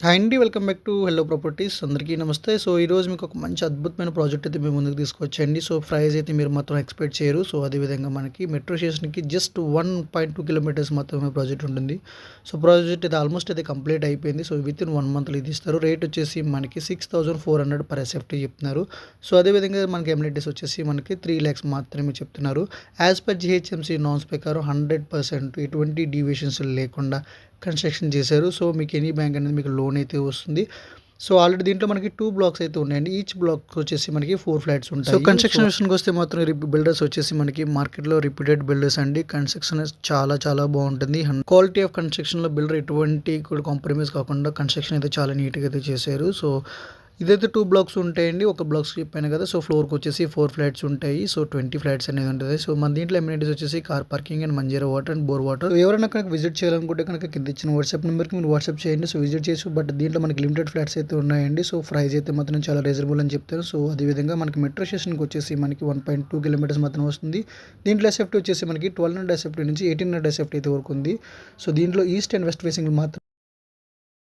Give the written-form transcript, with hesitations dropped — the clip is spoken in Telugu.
హాయ్ అండి. Welcome back to hello properties. అందరికీ నమస్తే. సో, ఈరోజు మీకు ఒక మంచి అద్భుతమైన ప్రాజెక్ట్ అయితే మేము ముందుకు తీసుకొచ్చండి. సో, ప్రైస్ అయితే మీరు మాత్రం ఎక్స్‌పెక్ట్ చేయరు. సో, అదేవిధంగా మనకి మెట్రో స్టేషన్‌కి జస్ట్ 1.2 కిలోమీటర్స్ మాత్రమే ప్రాజెక్ట్ ఉంటుంది. సో, ప్రాజెక్ట్ అయితే ఆల్మోస్ట్ అయితే కంప్లీట్ అయిపోయింది. సో, వితిన్ 1 మంత్‌లో ఇది ఇస్తారు. రేట్ వచ్చేసి మనకి 6,400 పర్ ఎస్ఎఫ్టీ చెప్తున్నారు. సో, అదేవిధంగా మనకి ఎమ్యూనిటీస్ వచ్చేసి మనకి 3 లాక్స్ మాత్రమే చెప్తున్నారు. యాజ్ పర్ జీహెచ్ఎంసీ నార్మ్స్ ప్రకారం 100% ఎటువంటి డీవియేషన్స్ లేకుండా కన్‌స్ట్రక్షన్ చేశారు. సో, మీకు ఎనీ బ్యాంక్ అనేది మీకు లోన్ అయితే వస్తుంది. సో, ఆల్రెడీ దీంట్లో మనకి 2 బ్లాక్స్ అయితే ఉన్నాయండి. ఈచ్ బ్లాక్ వచ్చేసి మనకి 4 ఫ్లాట్స్ ఉంటాయి. సో, కన్‌స్ట్రక్షన్ విషయానికొస్తే మాత్రం బిల్డర్స్ వచ్చేసి మనకి మార్కెట్‌లో రిప్యూటెడ్ బిల్డర్స్ అండి. కన్‌స్ట్రక్షన్ చాలా చాలా బావుంటుంది. క్వాలిటీ ఆఫ్ కన్‌స్ట్రక్షన్‌లో బిల్డర్ ఎటువంటి కూడా కాంప్రమైజ్ కాకుండా కన్‌స్ట్రక్షన్ అయితే చాలా నీట్‌గా అయితే చేశారు. సో, ఇదైతే 2 బ్లాక్స్ ఉంటాయండి. ఒక బ్లాక్స్ చెప్పాను కదా! సో, ఫ్లోర్‌కొచ్చేసి 4 ఫ్లాట్స్ ఉంటాయి. సో, 20 ఫ్లాట్స్ అనేది ఉంటది. సో, మన దీంట్లో అమ్యూనిటీస్ వచ్చేసి car parking and Manjira water and bore water. ఎవరైనా కనుక విజిట్ చేయాలనుకుంటే కనుక కింద ఇచ్చిన వాట్సాప్ నెంబర్‌కి మీరు వాట్సాప్ చేయండి. సో, విజిట్ చేయొచ్చు. బట్ దీంట్లో మనకి లిమిటెడ్ ఫ్లాట్స్ అయితే ఉన్నాయండి. సో, ప్రైస్ అయితే మాత్రం చాలా రీజనబుల్ అని చెప్తారు. సో, అదేవిధంగా మనకి మెట్రో స్టేషన్‌కి వచ్చేసి మనకి 1.2 కిలోమీటర్స్ మాత్రం వస్తుంది. దీంట్లో ఎస్ఎఫ్టీ వచ్చేసి మనకి 1200 ఎస్ఎఫ్టీ నుంచి 1800 ఎస్ఎఫ్టీ అయితే వరకు ఉంది. సో, దీంట్లో ఈస్ట్ అండ్ వెస్ట్ ఫేసింగ్ మాత్రం